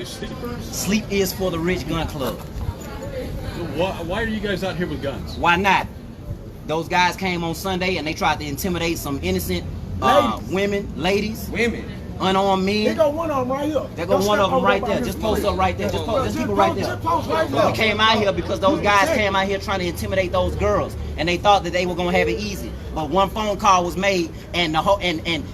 they sleepers? Sleep is for the rich gun club. Why are you guys out here with guns? Why not? Those guys came on Sunday and they tried to intimidate some innocent women, ladies, unarmed men. They got one of them right here. They got one of them right there. Just post up right there. Just keep it right there. We came out here because those guys came out here trying to intimidate those girls, and they thought that they were gonna have it easy. But one phone call was made, and the whole and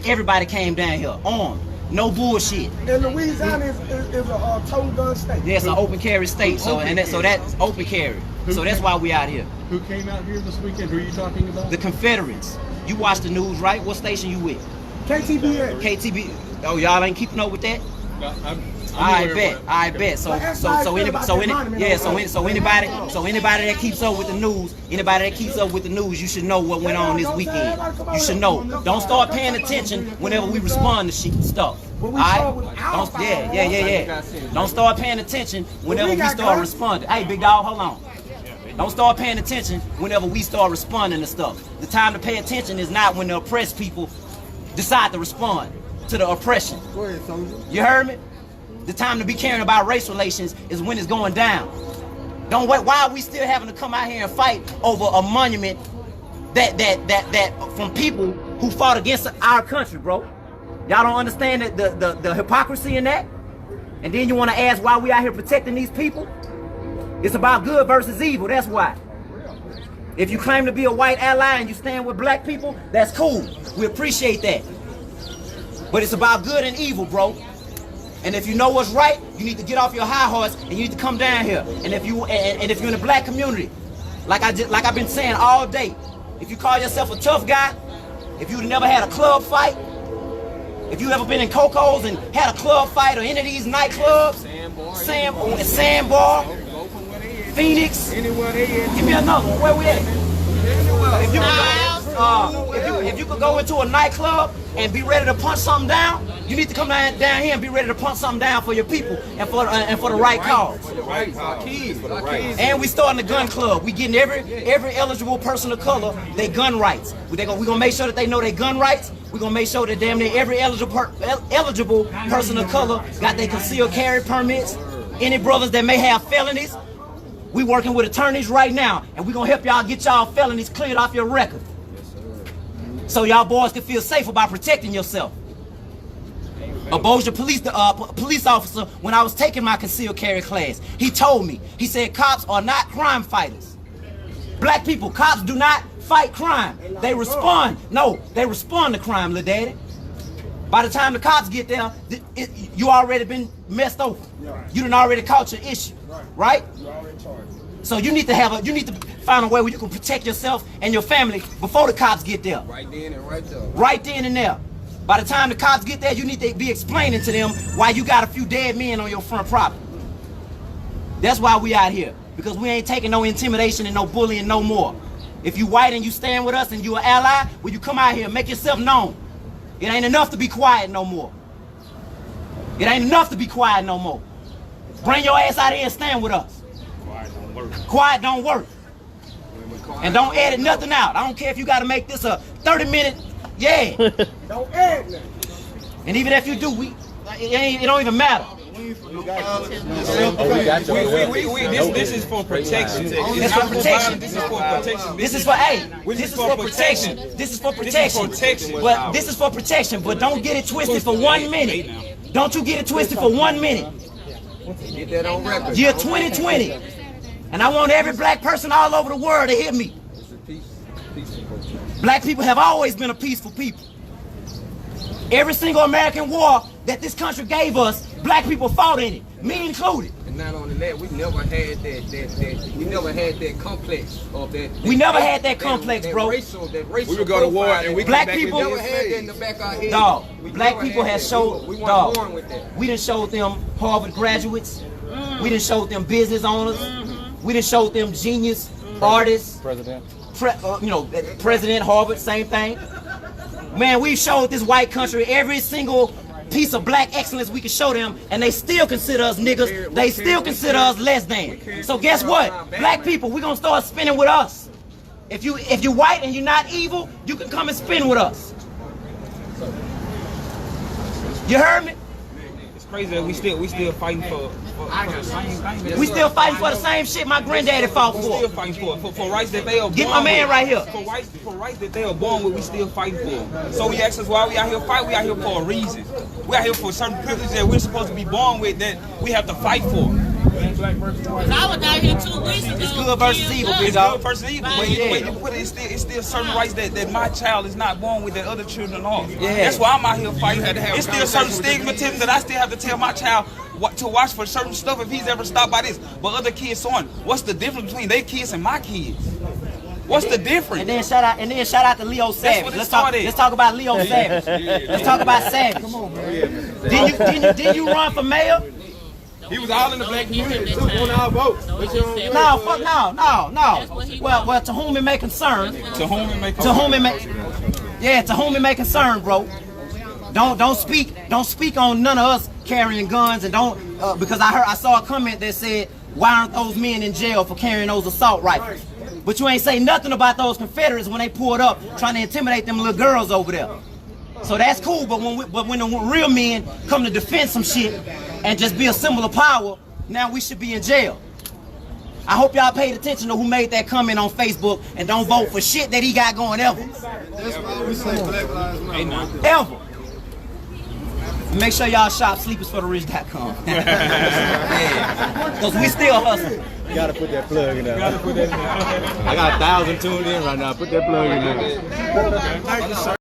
everybody came down here armed. No bullshit. And Louisiana is a total gun state. Yeah, it's an open carry state, so that's open carry. So that's why we out here. Who came out here this weekend? Who are you talking about? The Confederates. You watch the news, right? What station you with? KTBA. KTB. Oh, y'all ain't keeping up with that? No, I bet. So anybody that keeps up with the news, you should know what went on this weekend. You should know. Don't start paying attention whenever we respond to stuff. Alright? Don't start paying attention whenever we start responding. Hey, big dog, hold on. Don't start paying attention whenever we start responding to stuff. The time to pay attention is not when the oppressed people decide to respond to the oppression. Go ahead, Soldier. You heard me? The time to be caring about race relations is when it's going down. Don't wait. Why are we still having to come out here and fight over a monument that from people who fought against our country, bro? Y'all don't understand the hypocrisy in that? And then you want to ask why we out here protecting these people? It's about good versus evil, that's why. If you claim to be a white ally and you stand with black people, that's cool. We appreciate that. But it's about good and evil, bro. And if you know what's right, you need to get off your high horse and you need to come down here. And if you're in the black community, like I've been saying all day, if you call yourself a tough guy, if you've never had a club fight, if you ever been in Coco's and had a club fight or any of these nightclubs, Sandbar, Phoenix, give me another one. Where we at? If you could go into a nightclub and be ready to punch something down, you need to come down here and be ready to punch something down for your people and for the right cause. And we starting the gun club. We getting every eligible person of color their gun rights. We gonna make sure that they know their gun rights. We're gonna make sure that damn near every eligible person of color got their concealed carry permits. Any brothers that may have felonies, we working with attorneys right now, and we're gonna help y'all get y'all felonies cleared off your record. So y'all boys can feel safe about protecting yourself. A Bossier police officer, when I was taking my concealed carry class, he told me, he said cops are not crime fighters. Black people, cops do not fight crime. They respond. No, they respond to crime, little daddy. By the time the cops get there, you already been messed over. You done already caught your issue, right? So you need to find a way where you can protect yourself and your family before the cops get there. Right then and right there. Right then and there. By the time the cops get there, you need to be explaining to them why you got a few dead men on your front property. That's why we out here. Because we ain't taking no intimidation and no bullying no more. If you white and you stand with us and you an ally, well, you come out here and make yourself known. It ain't enough to be quiet no more. It ain't enough to be quiet no more. Bring your ass out here and stand with us. Quiet don't work. And don't edit nothing out. I don't care if you got to make this a 30-minute, yeah. Don't edit nothing. And even if you do, it don't even matter. This is for protection. This is for protection. This is for protection. This is for protection. This is for protection. But this is for protection. But don't get it twisted for 1 minute. Don't you get it twisted for 1 minute. Get that on record. Year 2020. And I want every black person all over the world to hear me. Black people have always been a peaceful people. Every single American war that this country gave us, black people fought in it, me included. And not only that, we never had that complex of that. We never had that complex, bro. We would go to war and we black people never had that in the back of our head. Dog, black people have showed, we dog, born with that. we done showed them Harvard graduates. We done showed them business owners. We done showed them genius artists. President. President, Harvard, same thing. Man, we showed this white country every single piece of black excellence we can show them, and they still consider us niggas. They still consider us less than. So guess what? Black people, we're gonna start spinning with us. If you're white and you're not evil, you can come and spin with us. You heard me? crazy that we still fighting for the same thing. We still fighting for the same shit my granddaddy fought We for. still fighting for rights that they are born Get my man with. right here. For rights that they are born with, we still fighting for. So he asks us why we out here fight. We out here for a reason. We out here for certain privileges that we're supposed to be born with that we have to fight for. I was out here 2 weeks ago. It's good versus evil, big It's dog. good versus evil. But Yeah. the way you put it, it's still certain rights that my child is not born with that other children are. Yeah. That's why I'm out here fighting. It's still certain stigmatism that I still have to tell my child to watch for certain stuff if he's ever stopped by this. But other kids on, what's the difference between their kids and my kids? What's the difference? And then shout out to Leo Savage. what it Let's started. talk about Leo Savage. Let's talk about Savage. Come on, man. Didn't you run for mayor? He was all in the black community. On our vote. No, fuck no. Well, to whom it may concern. To whom it may To whom it may. Yeah, to whom it may concern, bro. Don't speak on none of us carrying guns, and don't because I saw a comment that said, why aren't those men in jail for carrying those assault rifles? But you ain't say nothing about those Confederates when they pulled up trying to intimidate them little girls over there. So that's cool, but when the real men come to defend some shit and just be a symbol of power, now we should be in jail. I hope y'all paid attention to who made that comment on Facebook and don't vote for shit that he got going ever. That's why we say Black Lives Matter. Ever. Make sure y'all shop sleepersfortherich.com. Because we still hustling. You gotta put that plug in there. I got 1,000 tuned in right now. Put that plug in there. Thank you, sir.